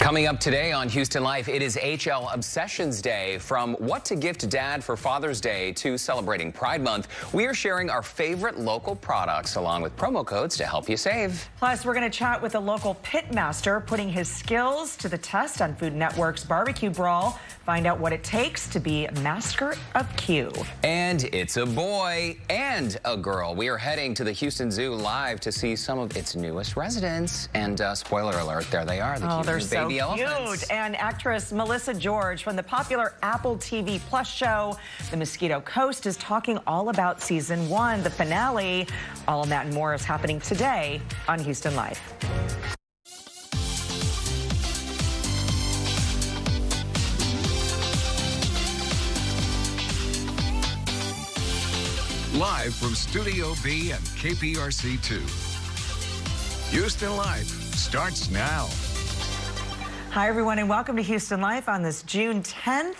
Coming up today on Houston Life, it is HL Obsessions Day. From what to gift dad for Father's Day to celebrating Pride Month, we are sharing our favorite local products along with promo codes to help you save. Plus, we're going to chat with a local pit master putting his skills to the test on Food Network's Barbecue Brawl. Find out what it takes to be Master of Q. And it's a boy and a girl. We are heading to the Houston Zoo live to see some of its newest residents. And spoiler alert, there they are, the cute baby elephants. Cute. And actress Melissa George from the popular Apple TV Plus show, The Mosquito Coast, is talking all about season 1, the finale. All of that and more is happening today on Houston Life. Live from Studio B and KPRC 2. Houston Life starts now. Hi, everyone, and welcome to Houston Life on this June 10th.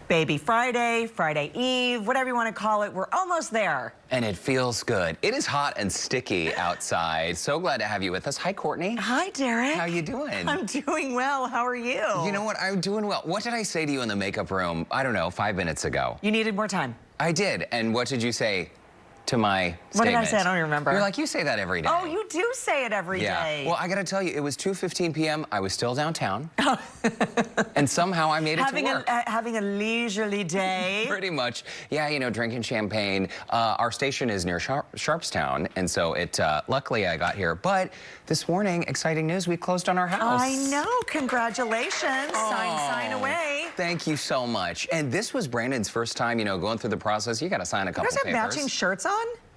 Baby Friday, Friday Eve, whatever you want to call it. We're almost there. And it feels good. It is hot and sticky outside. So glad to have you with us. Hi, Courtney. Hi, Derek. How you doing? I'm doing well. How are you? You know what? I'm doing well. What did I say to you in the makeup room, I don't know, 5 minutes ago? You needed more time. I did. And what did you say to my statement? What did I say? I don't even remember. You're like, you say that every day. Oh, you do say it every day. Well, I got to tell you, it was 2:15 p.m. I was still downtown. And somehow I made it to work. Having a leisurely day. Pretty much. Yeah, you know, drinking champagne. Our station is near Sharpstown, and so luckily I got here. But this morning, exciting news, we closed on our house. I know. Congratulations. Sign away. Thank you so much. And this was Brandon's first time, you know, going through the process. You got to sign a couple papers. You guys have matching shirts on?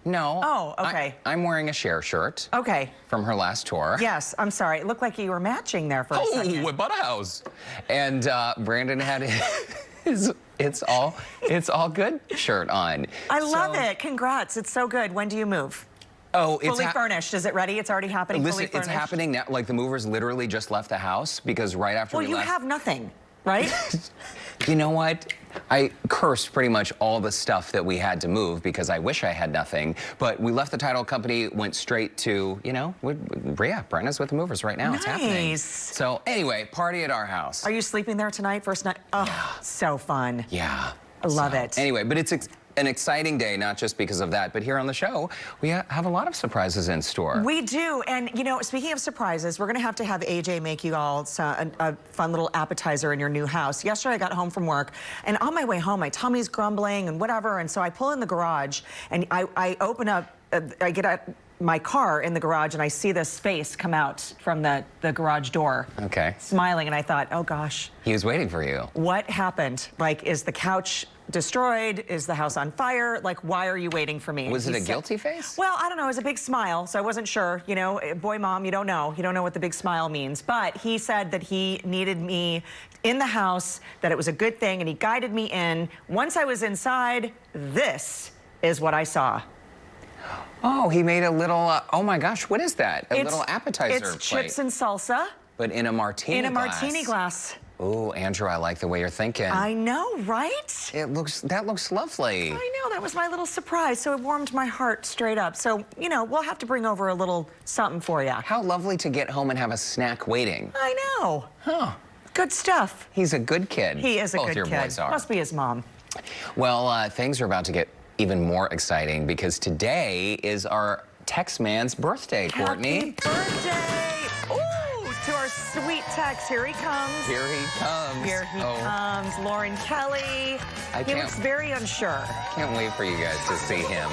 No. Oh, okay. I'm wearing a Cher shirt. Okay. From her last tour. Yes, I'm sorry. It looked like you were matching there for a second. Oh, we bought a house. And Brandon had his It's All Good shirt on. I love it. Congrats. It's so good. When do you move? Oh, it's fully furnished. Is it ready? It's already happening. Listen, it's happening now. Like the movers literally just left the house because right after we left. Well, you have nothing, right? You know what? I cursed pretty much all the stuff that we had to move because I wish I had nothing. But we left the title company, went straight to, you know, Brenna's with the movers right now. Nice. It's happening. So anyway, party at our house. Are you sleeping there tonight? First night? Oh, yeah. So fun. Yeah. I love it. Anyway, but it's an exciting day, not just because of that, but here on the show, we have a lot of surprises in store. We do, and you know, speaking of surprises, we're gonna have to have AJ make you all a fun little appetizer in your new house. Yesterday I got home from work, and on my way home, my tummy's grumbling and whatever, and so I pull in the garage, and I open up, I get out my car in the garage, and I see this face come out from the garage door. Okay. Smiling, and I thought, oh gosh. He was waiting for you. What happened? Like, is the couch destroyed? Is the house on fire? Like, why are you waiting for me? Was it a guilty face? Well, I don't know. It was a big smile, so I wasn't sure. You know, boy, mom, you don't know. You don't know what the big smile means. But he said that he needed me in the house, that it was a good thing, and he guided me in. Once I was inside, this is what I saw. Oh, he made a little, oh my gosh, what is that? A little appetizer plate. It's chips and salsa. But in a martini glass. In a martini glass. Oh, Andrew, I like the way you're thinking. I know, right? That looks lovely. I know, that was my little surprise, so it warmed my heart straight up. So, you know, we'll have to bring over a little something for you. How lovely to get home and have a snack waiting. I know. Huh. Good stuff. He's a good kid. He is a good kid. Both your boys are. Must be his mom. Well, things are about to get even more exciting because today is our Texs man's birthday, Courtney. Happy birthday! Ooh, to our sweet Tex. Here he comes. Here he comes. Here he comes. Lauren Kelly. He looks very unsure. Can't wait for you guys to see him.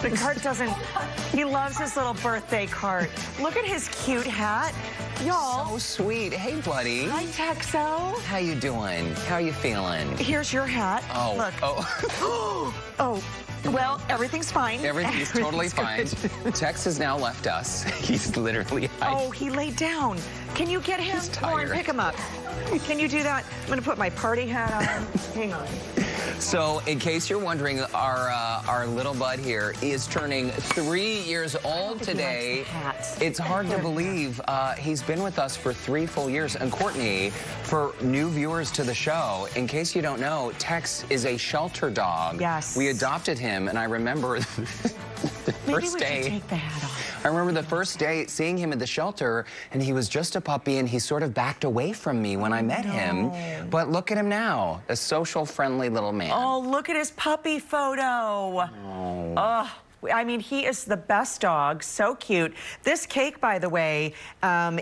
The cart doesn't, he loves his little birthday cart. Look at his cute hat. Y'all. So sweet. Hey, buddy. Hi, Texo. How you doing? How you feeling? Here's your hat. Oh. Look. Oh. Oh. Well, everything's fine. Everything's totally fine. Tex has now left us. He's literally Oh, he laid down. Can you get him? He's tired. Lauren, pick him up. Can you do that? I'm going to put my party hat on. Hang on. So, in case you're wondering, our little bud here is turning 3 years old today. It's hard to believe he's been with us for 3 full years. And Courtney, for new viewers to the show, in case you don't know, Tex is a shelter dog. Yes. We adopted him, and I remember Maybe we should take the hat off. I remember the first day seeing him at the shelter, and he was just a puppy, and he sort of backed away from me when I met him. But look at him now, a social, friendly little man. Oh, look at his puppy photo. Oh. I mean, he is the best dog, so cute. This cake, by the way,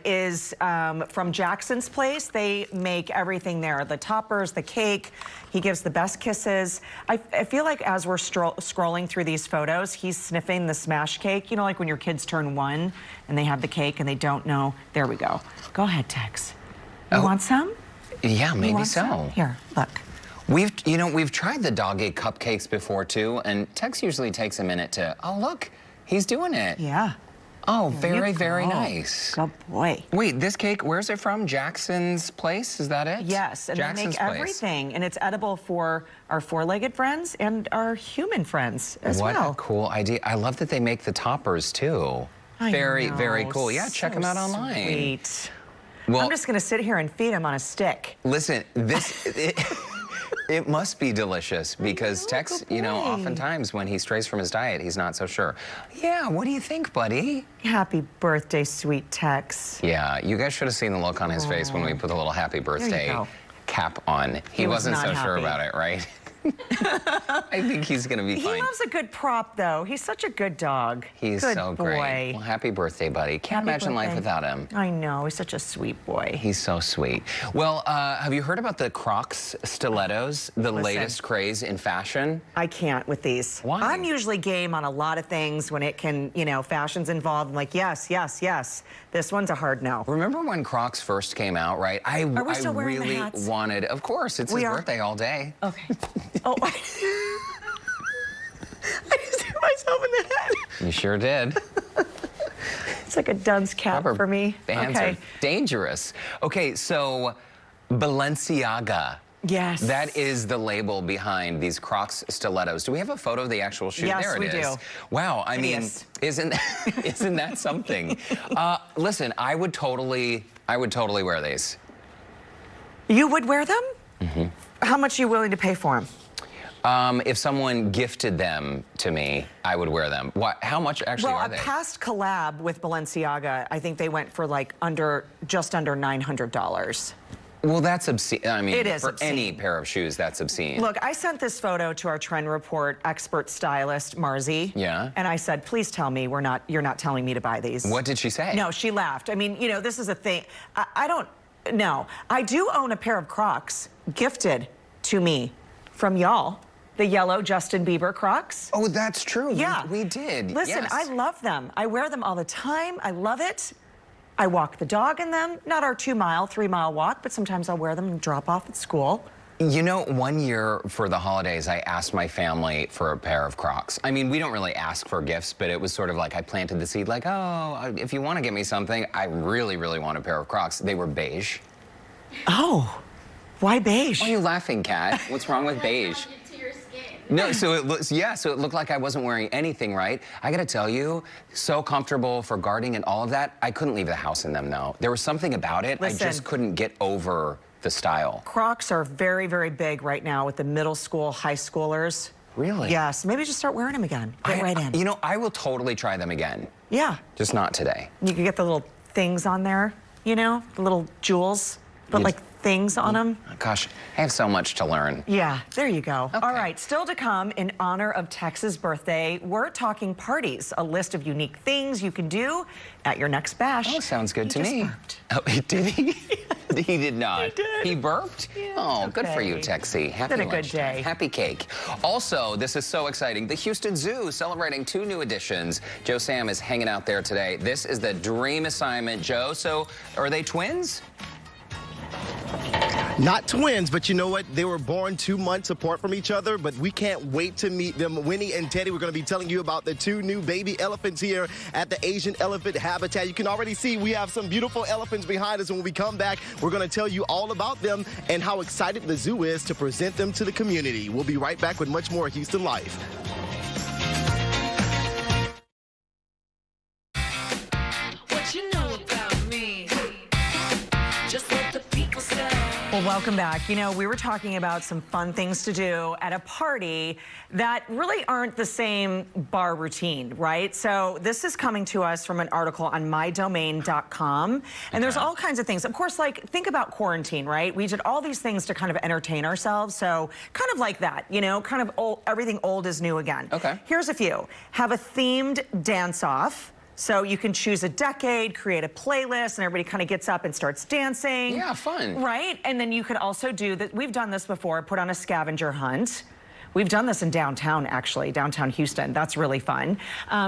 is from Jackson's Place. They make everything there, the toppers, the cake. He gives the best kisses. I feel like as we're scrolling through these photos, he's sniffing the smash cake. You know, like when your kids turn 1 and they have the cake and they don't know. There we go. Go ahead, Tex. You want some? Yeah, maybe so. Some? Here, look. We've tried the doggy cupcakes before too, and Tex usually takes a minute to, oh look, he's doing it. Yeah. Oh, very, very nice. Good boy. Wait, this cake, where's it from? Jackson's Place, is that it? Yes, and Jackson's they make everything, and it's edible for our 4-legged friends and our human friends as well. What a cool idea. I love that they make the toppers too. Very, very cool. Yeah, check them out online. Sweet. Well, I'm just gonna sit here and feed him on a stick. Listen, it must be delicious because Tex, oftentimes when he strays from his diet, he's not so sure. Yeah, what do you think, buddy? Happy birthday, sweet Tex. Yeah, you guys should have seen the look on his face when we put the little happy birthday cap on. He wasn't so sure about it, right? I think he's going to be fine. He loves a good prop, though. He's such a good dog. He's so great. Well, happy birthday, buddy. Can't imagine life without him. I know. He's such a sweet boy. He's so sweet. Well, have you heard about the Crocs stilettos, the latest craze in fashion? I can't with these. Why? I'm usually game on a lot of things when it can, fashion's involved. I'm like, yes, yes, yes. This one's a hard no. Remember when Crocs first came out, right? I really wanted, of course, it's his birthday all day. Okay. Oh, I just hit myself in the head. You sure did. It's like a dunce cap for me. Bands are dangerous. Okay, so Balenciaga. Yes. That is the label behind these Crocs stilettos. Do we have a photo of the actual shoe? Yes, there it is. do. Wow, I mean, isn't that something? Listen, I would totally wear these. You would wear them? Mm-hmm. How much are you willing to pay for them? If someone gifted them to me, I would wear them. How much actually are they? Well, a past collab with Balenciaga, I think they went for like just under $900. Well, that's obscene. I mean, it is for obscene. Any pair of shoes, that's obscene. Look, I sent this photo to our Trend Report expert stylist, Marzi. Yeah. And I said, please tell me you're not telling me to buy these. What did she say? No, she laughed. I mean, this is a thing. I don't know. I do own a pair of Crocs gifted to me from y'all. The yellow Justin Bieber Crocs. Oh, that's true. Yeah. We did. Listen, yes. I love them. I wear them all the time. I love it. I walk the dog in them. Not our 2-mile, 3-mile walk, but sometimes I'll wear them and drop off at school. You know, one year for the holidays, I asked my family for a pair of Crocs. I mean, we don't really ask for gifts, but it was sort of like I planted the seed, like, oh, if you want to get me something, I really, really want a pair of Crocs. They were beige. Oh, why beige? Why are you laughing, Kat? What's wrong with beige? No, so it looked like I wasn't wearing anything, right? I gotta tell you, so comfortable for gardening and all of that. I couldn't leave the house in them, though. There was something about it. Listen, I just couldn't get over the style. Crocs are very, very big right now with the middle school, high schoolers. Really? Yes. Maybe just start wearing them again. Get right in. You know, I will totally try them again. Yeah. Just not today. You can get the little things on there, the little jewels, but like things on them. Gosh, I have so much to learn. Yeah, there you go. Okay. All right, still to come in honor of Tex's birthday, we're talking parties, a list of unique things you can do at your next bash. Oh, sounds good to He me. just burped. Oh, did he? He did not. He did. He burped? Yeah, oh, good for you, Texie. Happy Did a good lunchtime. day. Happy cake. Also, this is so exciting. The Houston Zoo celebrating 2 new additions. Joe Sam is hanging out there today. This is the dream assignment, Joe. So, are they twins? Not twins, but you know what? They were born 2 months apart from each other, but we can't wait to meet them. Winnie and Teddy, we're going to be telling you about the 2 new baby elephants here at the Asian Elephant Habitat. You can already see we have some beautiful elephants behind us. And when we come back, we're going to tell you all about them and how excited the zoo is to present them to the community. We'll be right back with much more Houston Life. What you know about me? Just what the people say. Well, welcome back. You know, we were talking about some fun things to do at a party that really aren't the same bar routine, right? So this is coming to us from an article on mydomain.com. And there's all kinds of things. Of course, like, think about quarantine, right? We did all these things to kind of entertain ourselves. So kind of like that, you know, kind of old, everything old is new again. Okay. Here's a few. Have a themed dance-off. So you can choose a decade, create a playlist, and everybody kind of gets up and starts dancing. Yeah, fun. Right? And then you could also do that. We've done this before, put on a scavenger hunt. We've done this in downtown, actually, downtown Houston. That's really fun.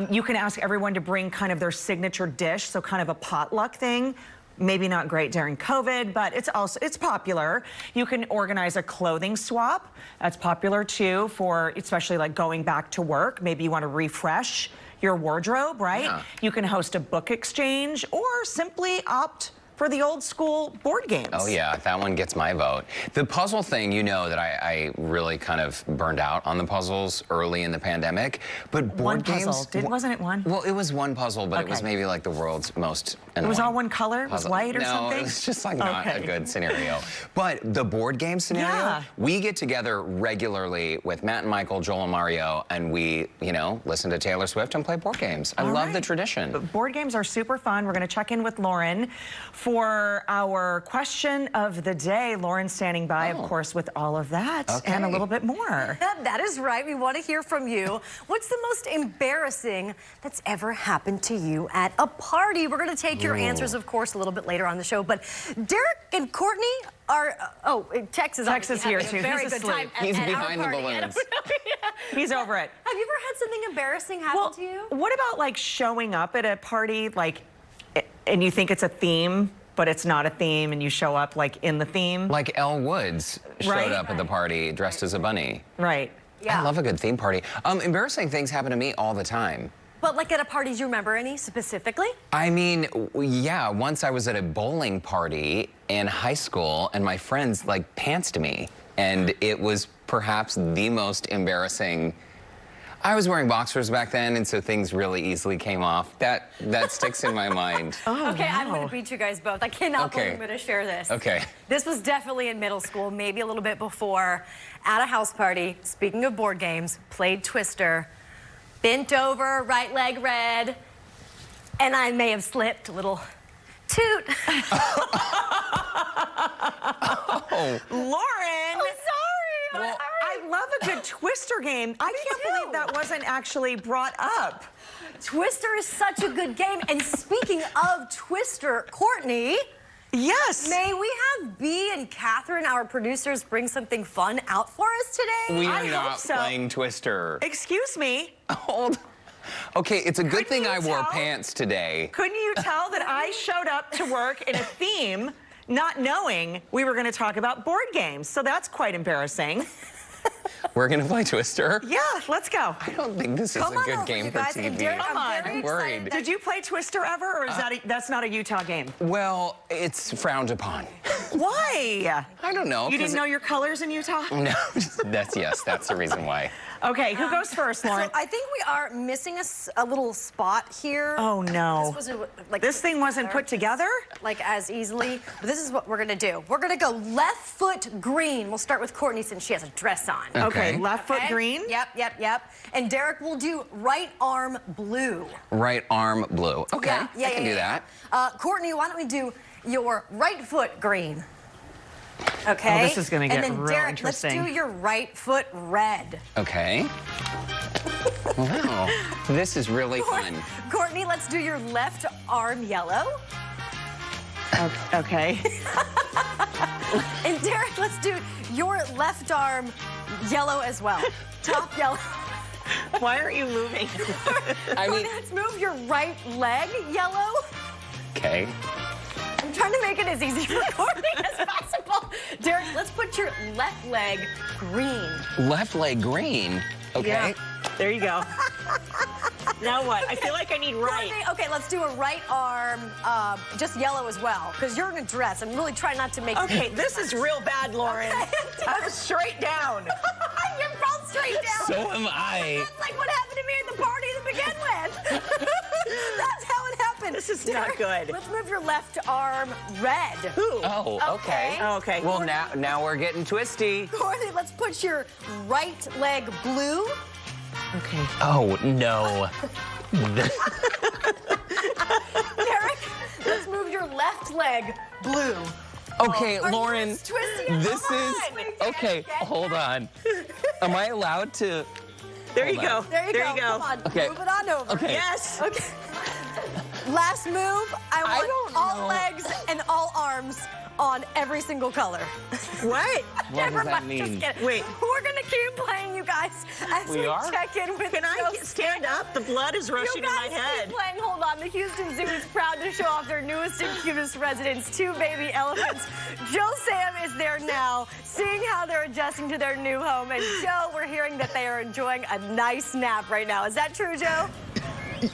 You can ask everyone to bring kind of their signature dish, so kind of a potluck thing. Maybe not great during COVID, but it's popular. You can organize a clothing swap. That's popular too, for especially like going back to work. Maybe you want to refresh your wardrobe, right? Yeah. You can host a book exchange or simply opt for the old school board games. Oh yeah, that one gets my vote. The puzzle thing, you know that I really kind of burned out on the puzzles early in the pandemic. But board games, wasn't it one? Well, it was one puzzle, but it was maybe like the world's most annoying. It was all one color? It was puzzle. white or no, something? No, it was just like not a good scenario. But the board game scenario, we get together regularly with Matt and Michael, Joel and Mario, and we, you know, listen to Taylor Swift and play board games. I love the tradition. Board games are super fun. We're going to check in with Lauren for our question of the day. Lauren's standing by, of course, with all of that and a little bit more. That is right. We want to hear from you. What's the most embarrassing that's ever happened to you at a party? We're going to take your answers, of course, a little bit later on the show. But Derek and Courtney are, Tex is here too. Very good time. He's behind the balloons. He's over it. Have you ever had something embarrassing happen to you? What about like showing up at a party, like, and you think it's a theme, but it's not a theme, and you show up like in the theme? Like Elle Woods showed up at the party dressed as a bunny. Right. Yeah. I love a good theme party. Embarrassing things happen to me all the time. But like at a party, do you remember any specifically? I mean, yeah, once I was at a bowling party in high school and my friends like pantsed me, and it was perhaps the most embarrassing. I was wearing boxers back then, and so things really easily came off. That sticks in my mind. Okay, I'm going to beat you guys both. I cannot believe I'm going to share this. Okay. This was definitely in middle school, maybe a little bit before, at a house party. Speaking of board games, played Twister, bent over, right leg red, and I may have slipped a little toot. Lauren! I'm sorry. Well, I love a good Twister game. I can't believe that wasn't actually brought up. Twister is such a good game. And speaking of Twister, Courtney. Yes. May we have Bea and Catherine, our producers, bring something fun out for us today? We are not playing Twister. Excuse me. Hold. Okay, it's a good thing I wore pants today. Couldn't you tell that I showed up to work in a theme, not knowing we were going to talk about board games? So that's quite embarrassing. We're going to play Twister? Yeah, let's go. I don't think this is a good game for TV. I'm worried. Did you play Twister ever, or is that's not a Utah game? Well, it's frowned upon. Why? I don't know. You didn't know your colors in Utah? No, that's the reason why. Okay, who goes first, Lauren? So I think we are missing a little spot here. Oh, no. This wasn't, like, this thing wasn't put together? Like, as easily. But this is what we're going to do. We're going to go left foot green. We'll start with Courtney since she has a dress on. Okay, left foot green? Yep. And Derek will do right arm blue. Right arm blue. Okay, Yeah, I can do that. Courtney, why don't we do your right foot green? Okay. Oh, this is going to get real real Derek, interesting. let's do your right foot red. Okay. Wow, this is really fun. Courtney, let's do your left arm yellow. Okay. And Derek, let's do your left arm yellow as well. Top yellow. Why aren't you moving? I mean, let's move your right leg yellow. Okay. I'm trying to make it as easy for Courtney as possible. Derek, let's put your left leg green. Left leg green. Okay. Yeah. There you go. Now what? I feel like I need right. Courtney, okay, let's do a right arm, just yellow as well, because you're in a dress. I'm really trying not to make. Okay, this is real bad, Lauren. I'm straight down. You're both straight down. So am I. That's like what happened to me at the party to begin with. That's how it happened. This is not good. Let's move your left arm red. Ooh. Oh, okay. Okay. Well, now we're getting twisty. Courtney, let's put your right leg blue. Okay. Oh, no. Derek, let's move your left leg blue. Okay, Are Lauren, yours twisty? this Come is... on. Okay, hold on. Am I allowed to... There you go. There you go. Come on, Okay. move it on over. Okay. Yes. Okay. Last move, I want don't all know. legs and all arms on every single color. What? What Never does that mind, just mean? kidding. Wait. We're gonna keep playing, you guys, as We we are? check in with Can I Joe stand up? The blood is rushing You in guys my head. keep playing. Hold on. The Houston Zoo is proud to show off their newest and cutest residents, 2 baby elephants. Joe Sam is there now, seeing how they're adjusting to their new home. And Joe, we're hearing that they are enjoying a nice nap right now. Is that true, Joe?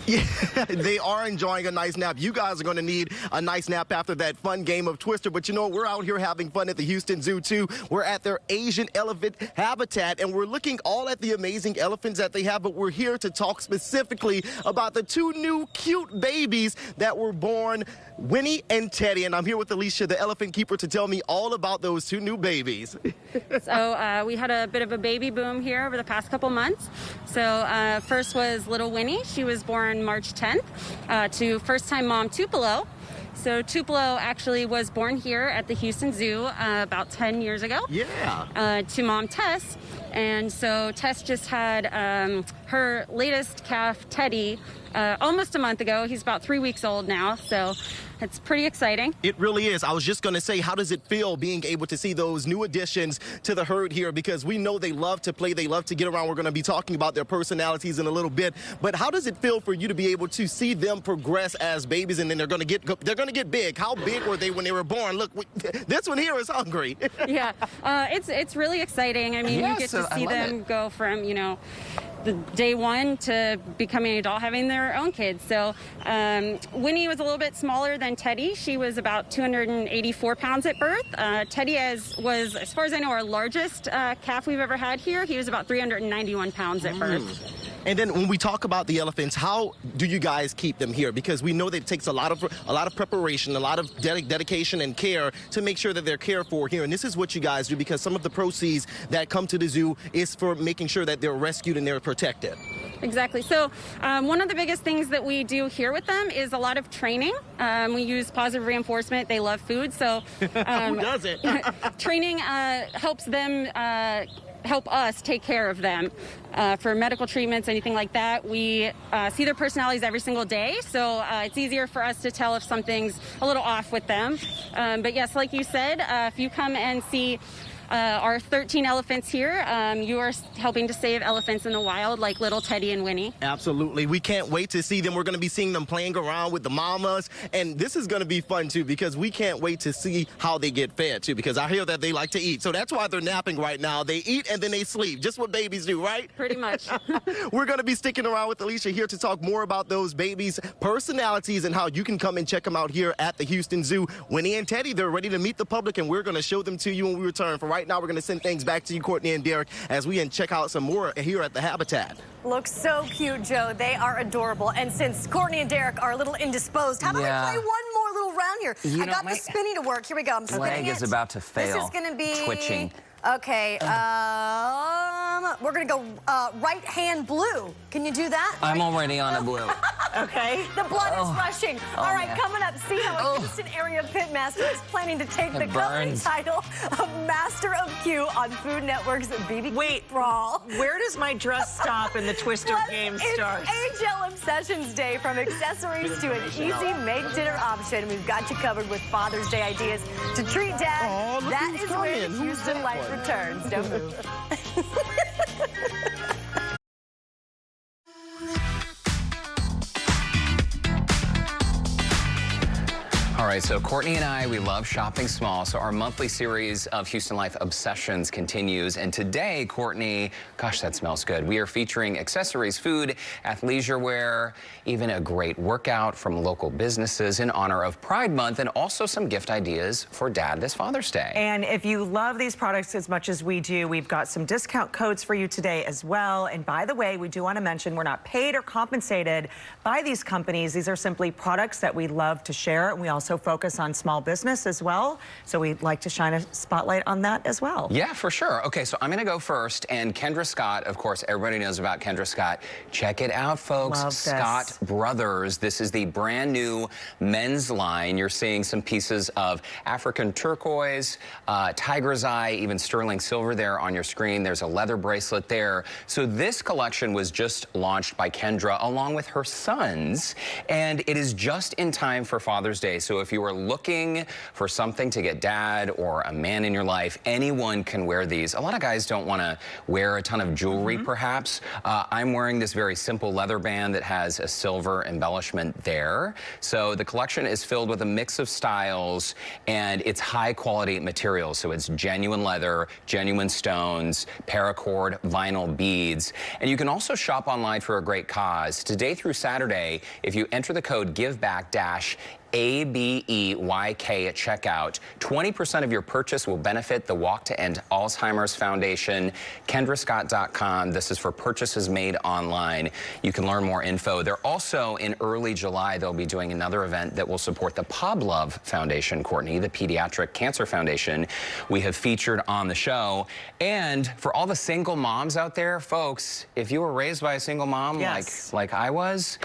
Yeah, they are enjoying a nice nap. You guys are going to need a nice nap after that fun game of Twister. But you know, we're out here having fun at the Houston Zoo, too. We're at their Asian elephant habitat, and we're looking all at the amazing elephants that they have. But we're here to talk specifically about the 2 new cute babies that were born, Winnie and Teddy. And I'm here with Alicia, the elephant keeper, to tell me all about those 2 new babies. So we had a bit of a baby boom here over the past couple months. So first was little Winnie. She was born March 10th to first-time mom Tupelo. So Tupelo actually was born here at the Houston Zoo about 10 years ago. Yeah. To mom Tess. And so Tess just had her latest calf, Teddy, almost a month ago. He's about 3 weeks old now, so it's pretty exciting. It really is. I was just going to say, how does it feel being able to see those new additions to the herd here? Because we know they love to play, they love to get around. We're going to be talking about their personalities in a little bit. But how does it feel for you to be able to see them progress as babies, and then they're going to get big? How big were they when they were born? Look, this one here is hungry. Yeah, it's really exciting. I mean, Yeah, you get so to I see love them it. go from, you know, the day 1 to becoming an adult, having their own kids. So Winnie was a little bit smaller than Teddy. She was about 284 pounds at birth. Teddy was, as far as I know, our largest calf we've ever had here. He was about 391 pounds at birth. And then when we talk about the elephants, how do you guys keep them here? Because we know that it takes a lot of preparation, a lot of dedication and care to make sure that they're cared for here. And this is what you guys do, because some of the proceeds that come to the zoo is for making sure that they're rescued and they're protected. Exactly. So one of the biggest things that we do here with them is a lot of training. We use positive reinforcement. They love food. So Who doesn't? training helps them help us take care of them for medical treatments, anything like that. We see their personalities every single day, so it's easier for us to tell if something's a little off with them. But yes, like you said, if you come and see our 13 elephants here, you are helping to save elephants in the wild, like little Teddy and Winnie. Absolutely. We can't wait to see them. We're going to be seeing them playing around with the mamas. And this is going to be fun, too, because we can't wait to see how they get fed, too, because I hear that they like to eat. So that's why they're napping right now. They eat and then they sleep, just what babies do, right? Pretty much. We're going to be sticking around with Alicia here to talk more about those babies' personalities and how you can come and check them out here at the Houston Zoo. Winnie and Teddy, they're ready to meet the public, and we're going to show them to you when we return. For right now, we're going to send things back to you, Courtney and Derek, as we check out some more here at the habitat. Looks so cute, Joe. They are adorable. And since Courtney and Derek are a little indisposed, how about we play one more little round here? I got the spinny to work. Here we go. I'm spinning leg it. is about to fail. This is going to be twitching. Okay. We're going to go right hand blue. Can you do that? I'm already on a blue. Okay. The blood is rushing. All right, man. coming up, see how a Houston area pitmaster is planning to take the company burns. title of Master of Q on Food Network's BB Wait, Brawl. Where does my dress stop and the Twister game start? It's HL Obsessions Day. From accessories to an easy make-dinner option, we've got you covered with Father's Day ideas to treat Dad. Oh, look That who's is coming. when Who's Houston that Life one? returns. Don't move. All right, so Courtney and I, we love shopping small, so our monthly series of Houston Life Obsessions continues. And today, Courtney, gosh, that smells good. We are featuring accessories, food, athleisure wear, even a great workout from local businesses in honor of Pride Month, and also some gift ideas for Dad this Father's Day. And if you love these products as much as we do, we've got some discount codes for you today as well. And by the way, we do want to mention we're not paid or compensated by these companies. These are simply products that we love to share, and we also focus on small business as well. So we'd like to shine a spotlight on that as well. Yeah, for sure. Okay, so I'm going to go first. And Kendra Scott, of course, everybody knows about Kendra Scott. Check it out, folks. Love this. Scott Brothers. This is the brand new men's line. You're seeing some pieces of African turquoise, tiger's eye, even sterling silver there on your screen. There's a leather bracelet there. So this collection was just launched by Kendra along with her sons. And it is just in time for Father's Day. So if you are looking for something to get Dad or a man in your life, anyone can wear these. A lot of guys don't want to wear a ton of jewelry, perhaps. I'm wearing this very simple leather band that has a silver embellishment there. So the collection is filled with a mix of styles, and it's high quality materials. So it's genuine leather, genuine stones, paracord, vinyl beads. And you can also shop online for a great cause. Today through Saturday, if you enter the code GIVEBACK- ABEYK at checkout, 20% of your purchase will benefit the Walk to End Alzheimer's Foundation. KendraScott.com. This is for purchases made online. You can learn more info. They're also in early July, they'll be doing another event that will support the Poblove Foundation, Courtney, the Pediatric Cancer Foundation we have featured on the show. And for all the single moms out there, folks, if you were raised by a single mom like I was,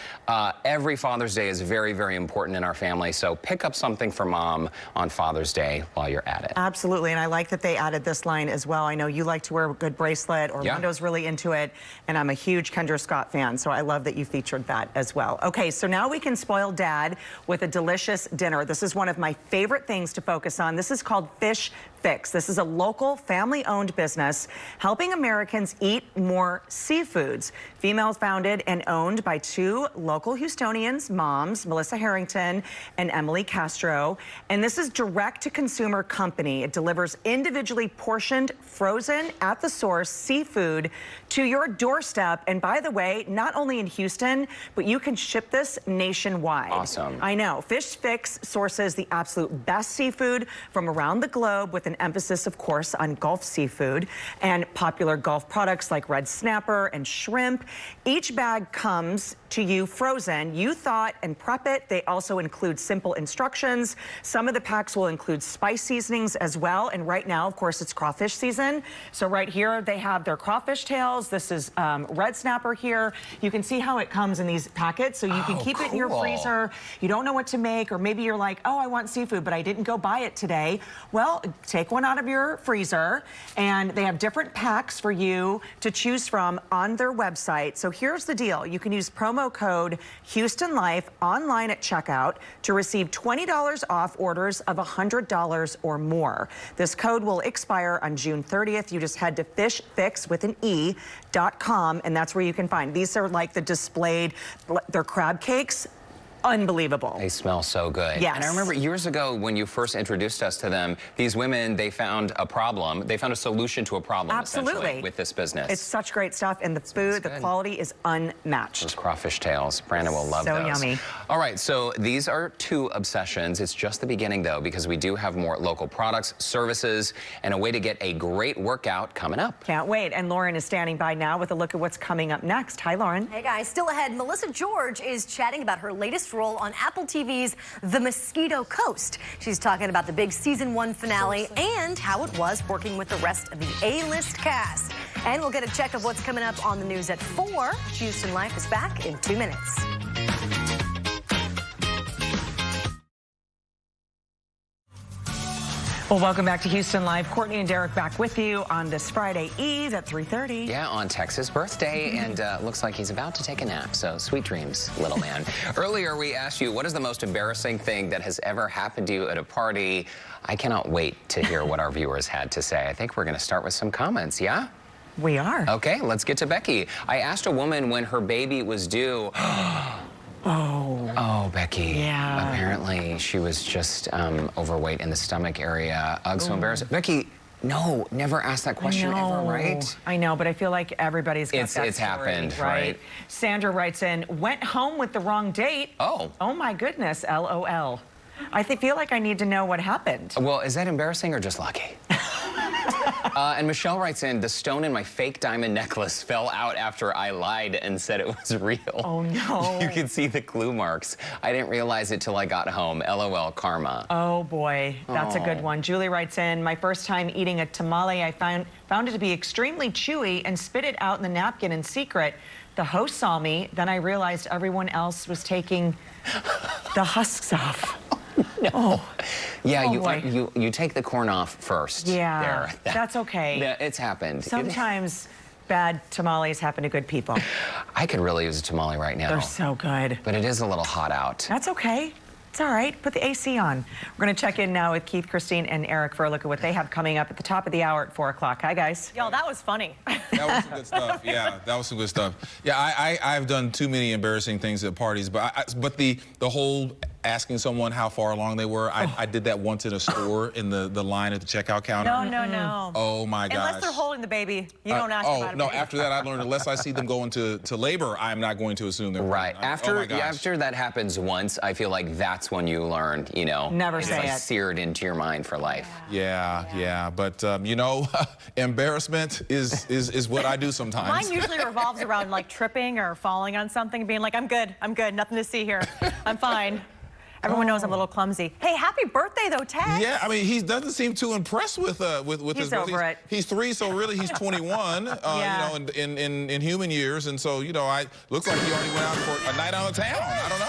every Father's Day is very, very important in our family. So pick up something for Mom on Father's Day while you're at it. Absolutely, and I like that they added this line as well. I know you like to wear a good bracelet. Orlando's really into it, and I'm a huge Kendra Scott fan, so I love that you featured that as well. Okay, so now we can spoil Dad with a delicious dinner. This is one of my favorite things to focus on. This is called Fish Fix. This is a local family-owned business helping Americans eat more seafoods. Female founded and owned by two local Houstonians, moms, Melissa Harrington and Emily Castro. And this is direct-to-consumer company. It delivers individually portioned, frozen, at the source seafood to your doorstep. And by the way, not only in Houston, but you can ship this nationwide. Awesome. I know. Fish Fix sources the absolute best seafood from around the globe, with an emphasis, of course, on Gulf seafood and popular Gulf products like red snapper and shrimp. Each bag comes to you frozen. You thought and prep it. They also include simple instructions. Some of the packs will include spice seasonings as well. And right now, of course, it's crawfish season. So right here, they have their crawfish tails. This is red snapper here. You can see how it comes in these packets. So you can keep it in your freezer. You don't know what to make, or maybe you're like, oh, I want seafood, but I didn't go buy it today. Well, take one out of your freezer, and they have different packs for you to choose from on their website. So here's the deal. You can use promo code Houston Life online at checkout to receive $20 off orders of $100 or more. This code will expire on June 30th. You just head to fishfix.com, and that's where you can find. These are like the displayed, they're crab cakes. Unbelievable. They smell so good. Yes. And I remember years ago when you first introduced us to them, these women, they found a problem. They found a solution to a problem, essentially, with this business. It's such great stuff, and the food, the quality is unmatched. Those crawfish tails. Brandon will love those. So yummy. All right, so these are two obsessions. It's just the beginning, though, because we do have more local products, services, and a way to get a great workout coming up. Can't wait. And Lauren is standing by now with a look at what's coming up next. Hi, Lauren. Hey, guys. Still ahead, Melissa George is chatting about her latest role on Apple TV's The Mosquito Coast. She's talking about the big season 1 finale and how it was working with the rest of the A-list cast. And we'll get a check of what's coming up on the news at 4. Houston Life is back in 2 minutes. Well, welcome back to Houston Live. Courtney and Derek back with you on this Friday Eve at 3:30. Yeah, on Tex's birthday, and looks like he's about to take a nap, so sweet dreams, little man. Earlier, we asked you, what is the most embarrassing thing that has ever happened to you at a party? I cannot wait to hear what our viewers had to say. I think we're going to start with some comments, yeah? We are. Okay, let's get to Becky. I asked a woman when her baby was due. Oh, Becky. Yeah. Apparently, she was just overweight in the stomach area. Ugh, so embarrassing. Becky, no, never ask that question ever, right? I know, but I feel like everybody's got that It's story, happened, right? Sandra writes in, went home with the wrong date. Oh. Oh my goodness, LOL. I feel like I need to know what happened. Well, is that embarrassing or just lucky? And Michelle writes in, the stone in my fake diamond necklace fell out after I lied and said it was real. Oh, no. You can see the glue marks. I didn't realize it till I got home. LOL, karma. Oh, boy. That's a good one. Julie writes in, my first time eating a tamale, I found it to be extremely chewy and spit it out in the napkin in secret. The host saw me. Then I realized everyone else was taking the husks off. No. Oh. Yeah, Oh, you take the corn off first. Yeah, there. that's okay. Yeah, it's happened. Sometimes bad tamales happen to good people. I could really use a tamale right now. They're so good. But it is a little hot out. That's okay. It's all right. Put the AC on. We're going to check in now with Keith, Christine, and Eric for a look at what they have coming up at the top of the hour at 4 o'clock. Hi, guys. Yo, that was funny. That was some good stuff. Yeah, that was some good stuff. Yeah, I've done too many embarrassing things at parties, but the whole asking someone how far along they were, I did that once in a store in the line at the checkout counter. No. Oh my gosh. Unless they're holding the baby, you don't ask about it. No, after that I learned unless I see them go into labor, I'm not going to assume they're right. pregnant. After that happens once, I feel like that's when you learn, you know. Never it's say like it. seared into your mind for life. Yeah. But you know, embarrassment is what I do sometimes. Mine usually revolves around like tripping or falling on something and being like, I'm good, nothing to see here. I'm fine. Everyone knows I'm a little clumsy. Hey, happy birthday though, Texs. Yeah, I mean, he doesn't seem too impressed with his over it. He's 3, so really he's 21. Yeah. You know, in human years, and so you know, looks like he already went out for a night out of town. I don't know.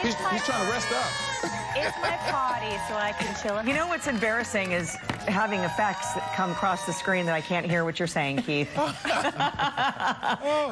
He's trying to rest up. It's my party, so I can chill. You know what's embarrassing is having effects that come across the screen that I can't hear what you're saying, Keith.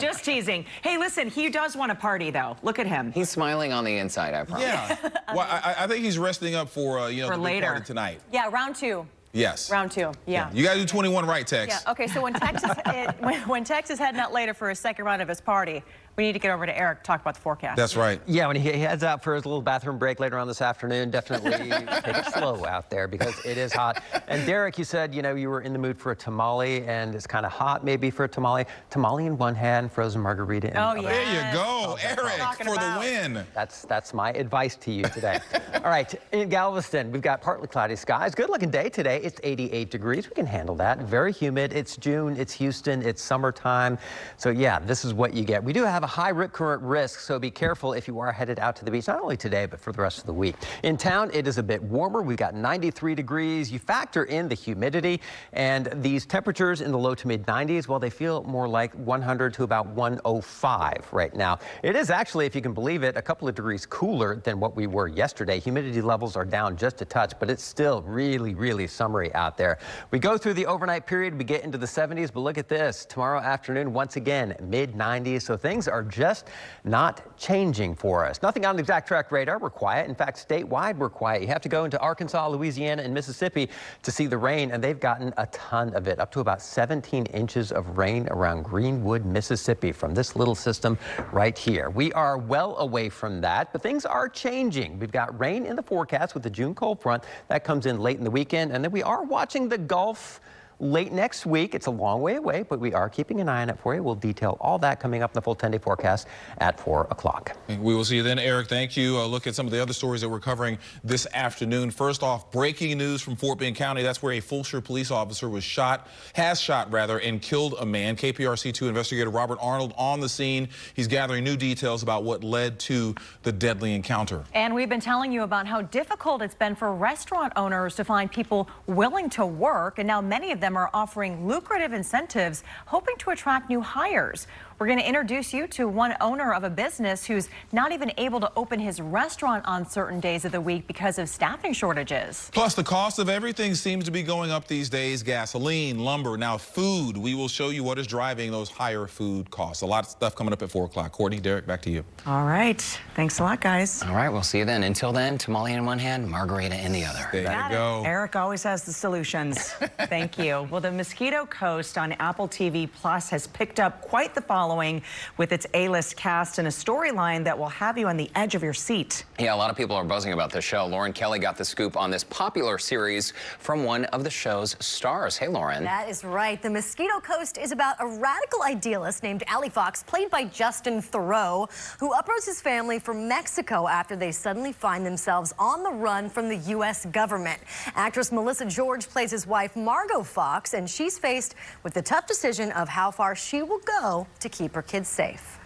Just teasing. Hey, listen, he does want to party, though. Look at him. He's smiling on the inside, I promise. Yeah. Well, I think he's resting up for you know, the big later. party tonight. Yeah, round 2. Yes. Round 2. Yeah. You got to do 21 right, Tex. Yeah. Okay. So when Texs is heading out later for his second round of his party, we need to get over to Eric to talk about the forecast. That's right. Yeah, when he heads out for his little bathroom break later on this afternoon, definitely take it slow out there because it is hot. And Derek, you said, you know, you were in the mood for a tamale, and it's kind of hot maybe for a tamale. Tamale in one hand, frozen margarita in the other. There you go, Eric, for the win. That's my advice to you today. All right, in Galveston, we've got partly cloudy skies. Good-looking day today. It's 88 degrees. We can handle that. Very humid. It's June. It's Houston. It's summertime. So, yeah, this is what you get. We do have a high rip current risk, so be careful if you are headed out to the beach, not only today, but for the rest of the week. In town, it is a bit warmer. We've got 93 degrees. You factor in the humidity, and these temperatures in the low to mid 90s, well, they feel more like 100 to about 105 right now. It is actually, if you can believe it, a couple of degrees cooler than what we were yesterday. Humidity levels are down just a touch, but it's still really, really summery out there. We go through the overnight period, we get into the 70s, but look at this. Tomorrow afternoon, once again, mid 90s, so things are just not changing for us. Nothing on the exact track radar. We're quiet. In fact, statewide, we're quiet. You have to go into Arkansas, Louisiana, and Mississippi to see the rain, and they've gotten a ton of it, up to about 17 inches of rain around Greenwood, Mississippi, from this little system right here. We are well away from that, but things are changing. We've got rain in the forecast with the June cold front. That comes in late in the weekend, and then we are watching the Gulf late next week. It's a long way away, but we are keeping an eye on it for you. We'll detail all that coming up in the full 10-day forecast at 4 o'clock. We will see you then, Eric. Thank you. Look at some of the other stories that we're covering this afternoon. First off, breaking news from Fort Bend County. That's where a Fulshear police officer has shot, and killed a man. KPRC2 investigator Robert Arnold on the scene. He's gathering new details about what led to the deadly encounter. And we've been telling you about how difficult it's been for restaurant owners to find people willing to work, and now many of them are offering lucrative incentives, hoping to attract new hires. We're going to introduce you to one owner of a business who's not even able to open his restaurant on certain days of the week because of staffing shortages. Plus, the cost of everything seems to be going up these days. Gasoline, lumber, now food. We will show you what is driving those higher food costs. A lot of stuff coming up at 4 o'clock. Courtney, Derek, back to you. All right. Thanks a lot, guys. All right, we'll see you then. Until then, tamale in one hand, margarita in the other. There you go. Eric always has the solutions. Thank you. Well, the Mosquito Coast on Apple TV Plus has picked up quite the following following with its A-list cast and a storyline that will have you on the edge of your seat. Yeah, a lot of people are buzzing about this show. Lauren Kelly got the scoop on this popular series from one of the show's stars. Hey, Lauren. That is right. The Mosquito Coast is about a radical idealist named Allie Fox, played by Justin Theroux, who uproots his family from Mexico after they suddenly find themselves on the run from the U.S. government. Actress Melissa George plays his wife, Margot Fox, and she's faced with the tough decision of how far she will go to keep her kids safe.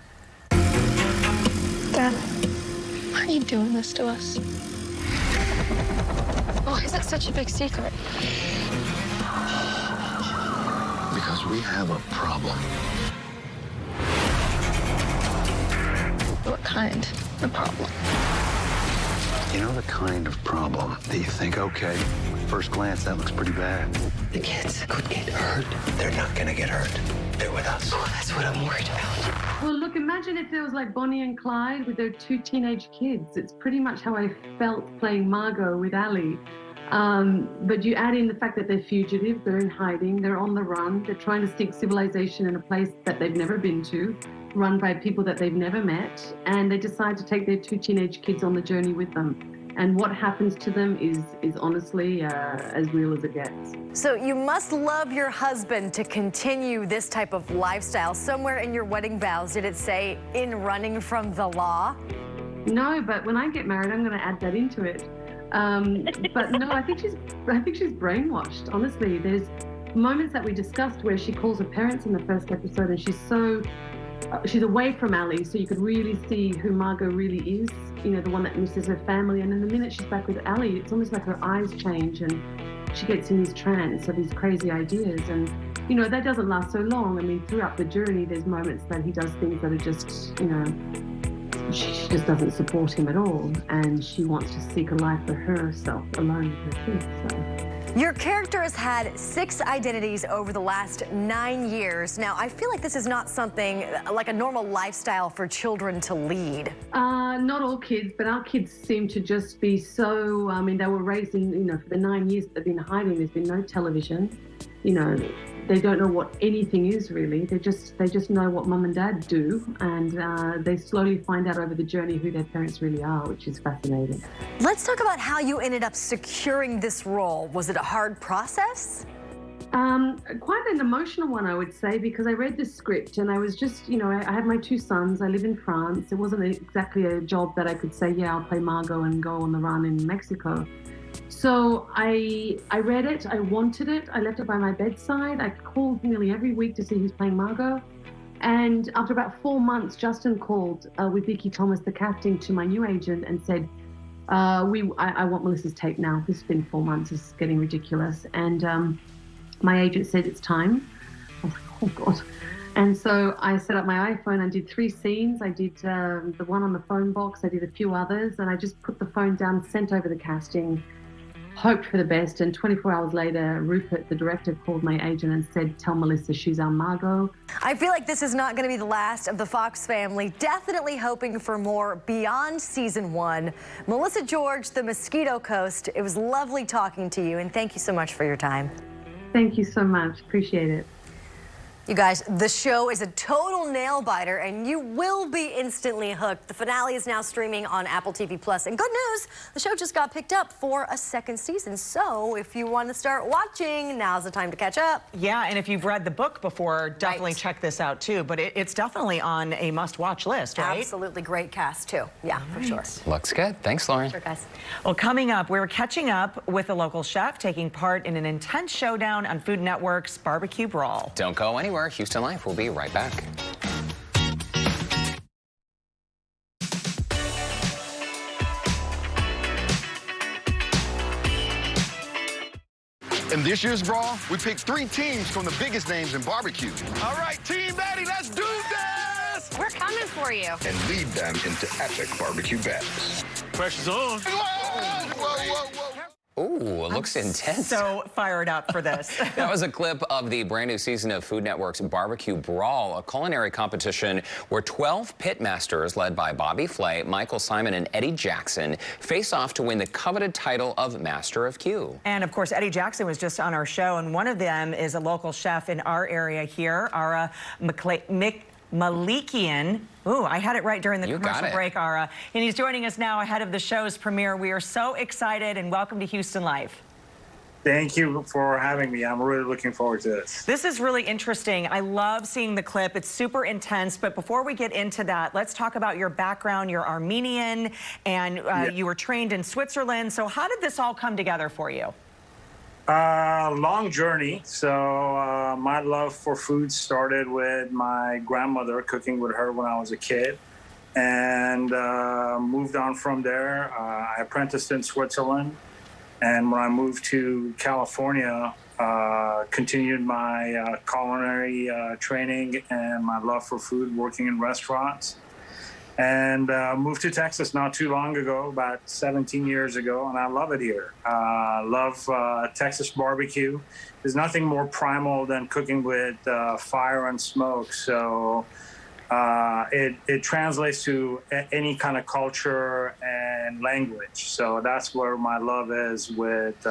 Dad, why are you doing this to us? Why is it such a big secret? Because we have a problem. What kind of problem? You know the kind of problem that you think, okay, first glance, that looks pretty bad. The kids could get hurt. They're not gonna get hurt. They're with us. Oh, that's what I'm worried about. Well, look, imagine if there was like Bonnie and Clyde with their 2 teenage kids. It's pretty much how I felt playing Margot with Allie. But you add in the fact that they're fugitive, they're in hiding, they're on the run, they're trying to seek civilization in a place that they've never been to, run by people that they've never met, and they decide to take their 2 teenage kids on the journey with them. And what happens to them is honestly as real as it gets. So you must love your husband to continue this type of lifestyle. Somewhere in your wedding vows, did it say, in running from the law? No, but when I get married, I'm going to add that into it. But no, I think she's brainwashed. Honestly, there's moments that we discussed where she calls her parents in the first episode, and she's away from Allie, so you could really see who Margot really is. You know, the one that misses her family. And then the minute she's back with Allie, it's almost like her eyes change, and she gets in this trance of these crazy ideas. And you know, that doesn't last so long. I mean, throughout the journey, there's moments that he does things that are just, you know, she just doesn't support him at all, and she wants to seek a life for herself alone with her kids. So. Your character has had 6 identities over the last 9 years. Now, I feel like this is not something like a normal lifestyle for children to lead. Not all kids, but our kids seem to just be so, I mean, they were raised in, you know, for the 9 years that they've been hiding, there's been no television. You know, they don't know what anything is really. They just know what mum and dad do, and they slowly find out over the journey who their parents really are, which is fascinating. Let's talk about how you ended up securing this role. Was it a hard process? Quite an emotional one, I would say, because I read the script and I was just, you know, I have my 2 sons. I live in France. It wasn't exactly a job that I could say, yeah, I'll play Margot and go on the run in Mexico. So I read it, I wanted it, I left it by my bedside. I called nearly every week to see who's playing Margot. And after about 4 months, Justin called with Vicky Thomas, the casting, to my new agent and said, I want Melissa's tape now. This has been 4 months, it's getting ridiculous. And my agent said, it's time. I was like, oh God. And so I set up my iPhone and did 3 scenes. I did the one on the phone box, I did a few others, and I just put the phone down, sent over the casting, hoped for the best, and 24 hours later, Rupert, the director, called my agent and said, tell Melissa she's our Margot. I feel like this is not going to be the last of the Fox family. Definitely hoping for more beyond season 1. Melissa George, The Mosquito Coast, it was lovely talking to you, and thank you so much for your time. Thank you so much. Appreciate it. You guys, the show is a total nail-biter, and you will be instantly hooked. The finale is now streaming on Apple TV+. And good news, the show just got picked up for a 2nd season. So if you want to start watching, now's the time to catch up. Yeah, and if you've read the book before, definitely check this out, too. But it's definitely on a must-watch list, right? Absolutely great cast, too. Yeah, for sure. Looks good. Thanks, Lauren. Sure, guys. Well, coming up, we're catching up with a local chef taking part in an intense showdown on Food Network's Barbecue Brawl. Don't go anywhere. Houston Life will be right back. In this year's Brawl, we picked 3 teams from the biggest names in barbecue. All right, Team Maddie, let's do this! We're coming for you. And lead them into epic barbecue battles. Pressure's on. Whoa, whoa, whoa. Ooh, it looks intense. So fired up for this. That was a clip of the brand new season of Food Network's Barbecue Brawl, a culinary competition where 12 pit masters led by Bobby Flay, Michael Simon, and Eddie Jackson face off to win the coveted title of Master of Q. And of course, Eddie Jackson was just on our show, and one of them is a local chef in our area here, Ara Malikian. Ooh, I had it right during the You got commercial it. break, Ara. And he's joining us now ahead of the show's premiere. We are so excited, and welcome to Houston Life. Thank you for having me. I'm really looking forward to this. This is really interesting. I love seeing the clip. It's super intense. But before we get into that, let's talk about your background. You're Armenian, and you were trained in Switzerland. So how did this all come together for you? Long journey. So my love for food started with my grandmother, cooking with her when I was a kid, and moved on from there. I apprenticed in Switzerland. And when I moved to California, continued my culinary training and my love for food, working in restaurants. And moved to Texas not too long ago, about 17 years ago, and I love it here. Love Texas barbecue. There's nothing more primal than cooking with fire and smoke. So it translates to any kind of culture and language. So that's where my love is with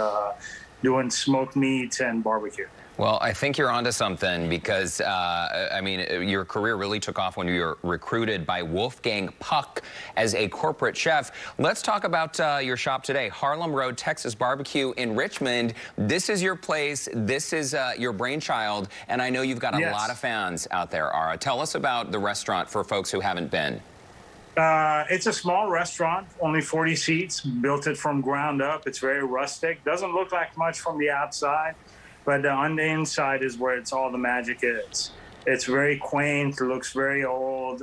doing smoked meat and barbecue. Well, I think you're onto something because, I mean, your career really took off when you were recruited by Wolfgang Puck as a corporate chef. Let's talk about your shop today, Harlem Road Texas Barbecue in Richmond. This is your place. This is your brainchild, and I know you've got a lot of fans out there, Ara. Tell us about the restaurant for folks who haven't been. It's a small restaurant, only 40 seats, built it from ground up. It's very rustic. Doesn't look like much from the outside. But on the inside is where it's all the magic is. It's very quaint, looks very old.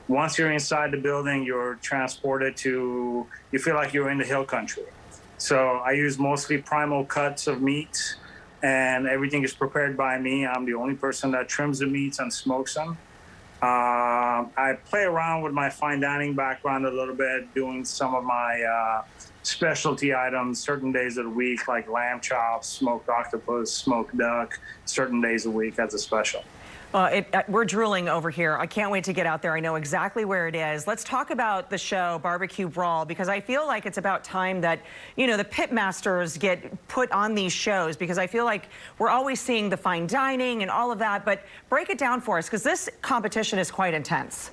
Once you're inside the building, you're transported to, you feel like you're in the hill country. So I use mostly primal cuts of meat, and everything is prepared by me. I'm the only person that trims the meats and smokes them. I play around with my fine dining background a little bit, doing some of my specialty items certain days of the week, like lamb chops, smoked octopus, smoked duck, certain days a week as a special. We're drooling over here. I can't wait to get out there. I know exactly where it is. Let's talk about the show, Barbecue Brawl, because I feel like it's about time that, you know, the pit masters get put on these shows, because I feel like we're always seeing the fine dining and all of that. But break it down for us, because this competition is quite intense.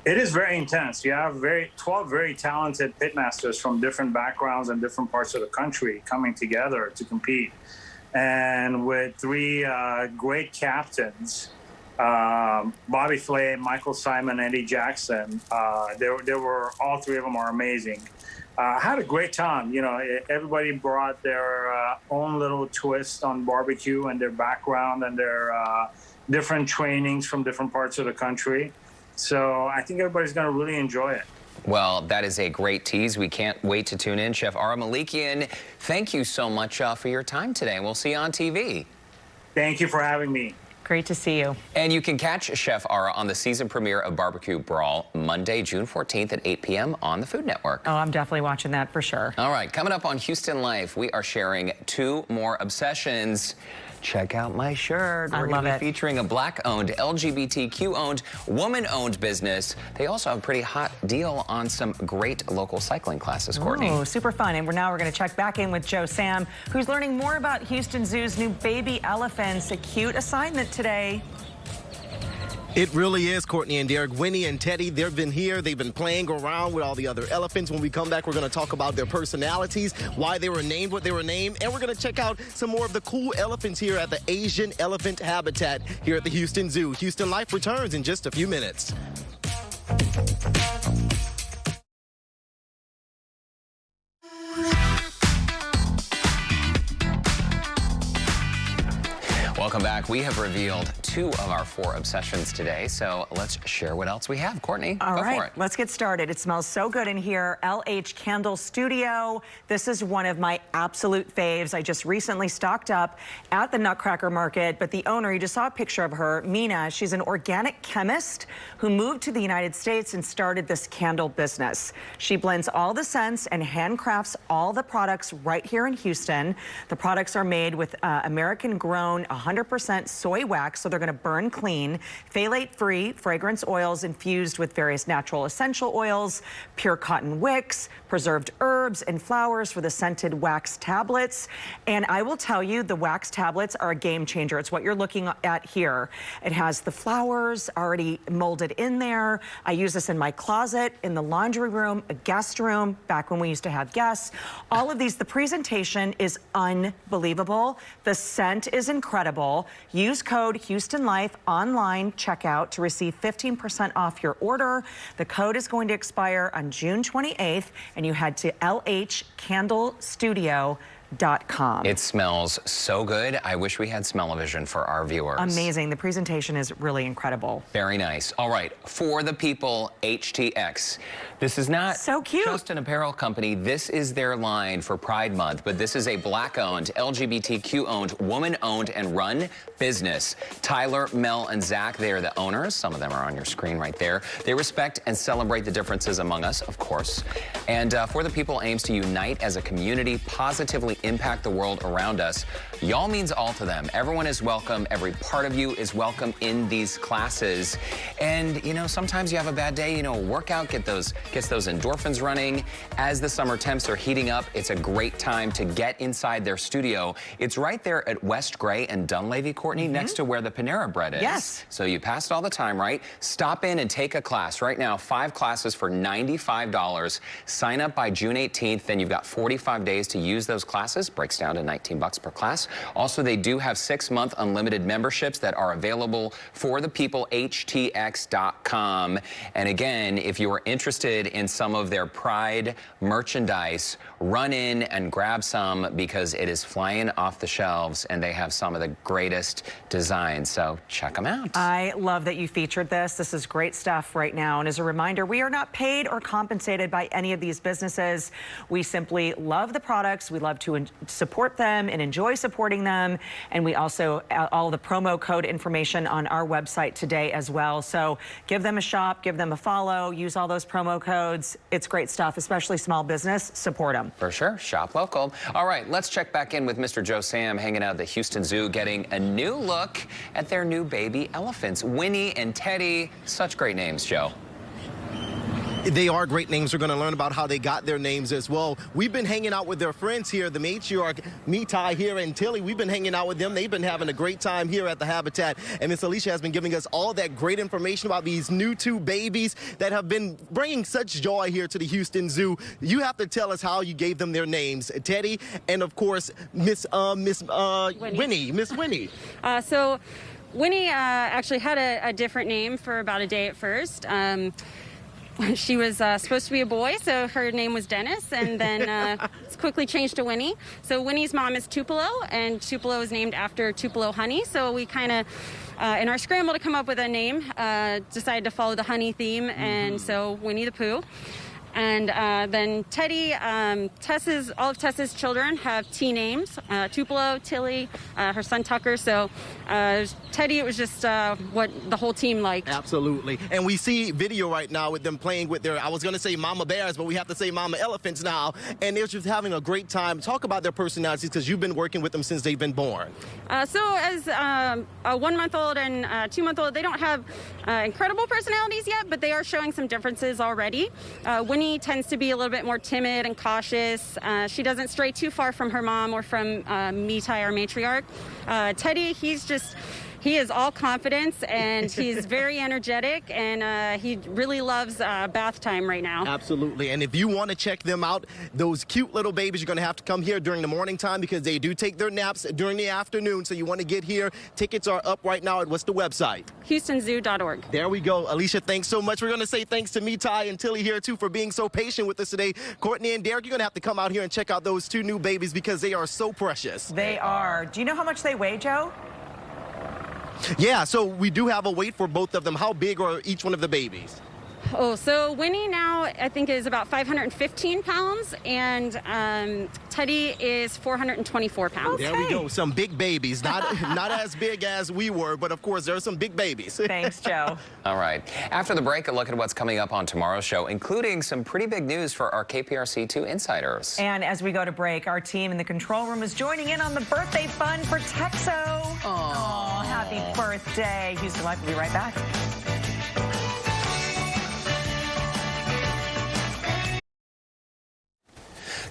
It is very intense. You have 12 very talented pitmasters from different backgrounds and different parts of the country coming together to compete. And with three great captains, Bobby Flay, Michael Simon, Eddie Jackson, there were, all three of them are amazing. I had a great time. You know, everybody brought their own little twist on barbecue and their background and their different trainings from different parts of the country. So I think everybody's going to really enjoy it. Well, that is a great tease. We can't wait to tune in. Chef Ara Malikian, thank you so much for your time today. We'll see you on TV. Thank you for having me. Great to see you. And you can catch Chef Ara on the season premiere of Barbecue Brawl Monday, June 14th at 8 p.m. on the Food Network. Oh, I'm definitely watching that for sure. All right, coming up on Houston Life, we are sharing 2 more obsessions. Check out my shirt. We're going to be featuring a Black-owned, LGBTQ-owned, woman-owned business. They also have a pretty hot deal on some great local cycling classes, Courtney. Oh, super fun. And now we're going to check back in with Joe Sam, who's learning more about Houston Zoo's new baby elephants. A cute assignment today. It really is, Courtney and Derek. Winnie and Teddy, they've been here. They've been playing around with all the other elephants. When we come back, we're going to talk about their personalities, why they were named what they were named, and we're going to check out some more of the cool elephants here at the Asian Elephant Habitat here at the Houston Zoo. Houston Life returns in just a few minutes. Welcome back. We have revealed 2 of our 4 obsessions today, so let's share what else we have. Courtney, All go right, for it. Let's get started. It smells so good in here. LH Candle Studio. This is one of my absolute faves. I just recently stocked up at the Nutcracker Market, but the owner, you just saw a picture of her, Mina. She's an organic chemist who moved to the United States and started this candle business. She blends all the scents and handcrafts all the products right here in Houston. The products are made with American-grown, 100% 100% soy wax, so they're going to burn clean, phthalate-free fragrance oils infused with various natural essential oils, pure cotton wicks, preserved herbs and flowers for the scented wax tablets. And I will tell you, the wax tablets are a game changer. It's what you're looking at here. It has the flowers already molded in there. I use this in my closet, in the laundry room, a guest room, back when we used to have guests. All of these, the presentation is unbelievable. The scent is incredible. Use code HoustonLife online checkout to receive 15% off your order. The code is going to expire on June 28th, and you head to lhcandlestudio.com. It smells so good. I wish we had smell-o-vision for our viewers. Amazing. The presentation is really incredible. Very nice. All right, for the people, HTX. This is not so cute. Just an apparel company. This is their line for Pride Month, but this is a Black-owned, LGBTQ-owned, woman-owned and run business. Tyler, Mel, and Zach, they are the owners. Some of them are on your screen right there. They respect and celebrate the differences among us, of course. And for the people aims to unite as a community, positively impact the world around us. Y'all means all to them. Everyone is welcome. Every part of you is welcome in these classes. And, you know, sometimes you have a bad day, you know, workout, gets those endorphins running. As the summer temps are heating up, it's a great time to get inside their studio. It's right there at West Gray and Dunleavy, Courtney, next to where the Panera Bread is. Yes. So you passed all the time, right? Stop in and take a class right now. 5 classes for $95. Sign up by June 18th. Then you've got 45 days to use those classes. Breaks down to $19 per class. Also, they do have 6-month unlimited memberships that are available for the people, htx.com. And again, if you are interested in some of their Pride merchandise, run in and grab some because it is flying off the shelves and they have some of the greatest designs. So check them out. I love that you featured this. This is great stuff right now. And as a reminder, we are not paid or compensated by any of these businesses. We simply love the products. We love to support them and enjoy supporting them. And we also, all the promo code information on our website today as well. So give them a shop, give them a follow, use all those promo codes. It's great stuff, especially small business. Support them. For sure. Shop local. All right, let's check back in with Mr. Joe Sam hanging out at the Houston Zoo, getting a new look at their new baby elephants, Winnie and Teddy. Such great names, Joe. They are great names. We're going to learn about how they got their names as well. We've been hanging out with their friends here, the matriarch, Mitai here, and Tilly. We've been hanging out with them. They've been having a great time here at the habitat. And Miss Alicia has been giving us all that great information about these new 2 babies that have been bringing such joy here to the Houston Zoo. You have to tell us how you gave them their names, Teddy, and of course, Miss Winnie. Miss Winnie. So Winnie actually had a different name for about a day at first. She was supposed to be a boy, so her name was Dennis, and then it's quickly changed to Winnie. So Winnie's mom is Tupelo, and Tupelo is named after Tupelo honey. So we kind of, in our scramble to come up with a name, decided to follow the honey theme, and so Winnie the Pooh. And then Teddy, all of Tessa's children have T names, Tupelo, Tilly, her son Tucker. So Teddy, it was just what the whole team liked. Absolutely. And we see video right now with them playing with their, I was going to say mama bears, but we have to say mama elephants now. And they're just having a great time. Talk about their personalities because you've been working with them since they've been born. So as a 1-month-old and 2-month-old, they don't have incredible personalities yet, but they are showing some differences already. Winnie tends to be a little bit more timid and cautious. She doesn't stray too far from her mom or from Mitai, our matriarch. Teddy, he is all confidence, and he's very energetic, and he really loves bath time right now. Absolutely. And if you want to check them out, those cute little babies, you're going to have to come here during the morning time because they do take their naps during the afternoon. So you want to get here. Tickets are up right now at what's the website? HoustonZoo.org. There we go. Alicia, thanks so much. We're going to say thanks to Mitai and Tilly here, too, for being so patient with us today. Courtney and Derek, you're going to have to come out here and check out those 2 new babies because they are so precious. They are. Do you know how much they weigh, Joe? Yeah, so we do have a weight for both of them. How big are each one of the babies? So Winnie now I think is about 515 pounds, and Teddy is 424 pounds. There we go. Some big babies. Not as big as we were, but of course there are some big babies. Thanks, Joe. All right. After the break, a look at what's coming up on tomorrow's show, including some pretty big news for our KPRC2 insiders. And as we go to break, our team in the control room is joining in on the birthday fun for Texo. Oh, happy birthday. Houston Life will be right back.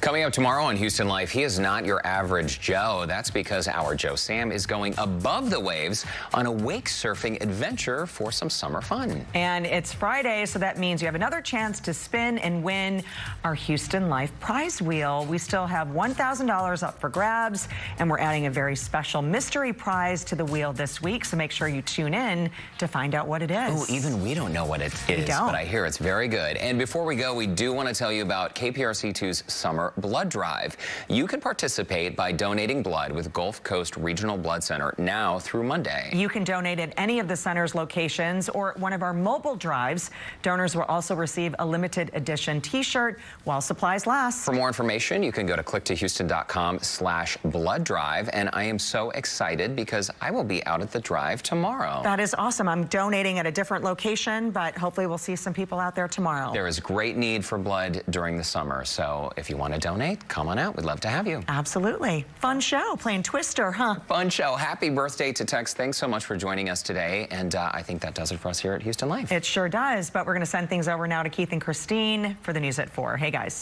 Coming up tomorrow on Houston Life, he is not your average Joe. That's because our Joe Sam is going above the waves on a wake surfing adventure for some summer fun. And it's Friday, so that means you have another chance to spin and win our Houston Life prize wheel. We still have $1,000 up for grabs, and we're adding a very special mystery prize to the wheel this week, so make sure you tune in to find out what it is. Oh, even we don't know what it is, but I hear it's very good. And before we go, we do want to tell you about KPRC2's Summer Blood Drive. You can participate by donating blood with Gulf Coast Regional Blood Center now through Monday. You can donate at any of the center's locations or one of our mobile drives. Donors will also receive a limited edition t-shirt while supplies last. For more information, you can go to clicktohouston.com/blood drive. And I am so excited because I will be out at the drive tomorrow. That is awesome. I'm donating at a different location, but hopefully we'll see some people out there tomorrow. There is great need for blood during the summer, so if you want to donate, come on out. We'd love to have you. Absolutely. Fun show, playing Twister, huh? Fun show. Happy birthday to Tex. Thanks so much for joining us today. And I think that does it for us here at Houston Life. It sure does, but we're going to send things over now to Keith and Christine for the news at 4. Hey, guys.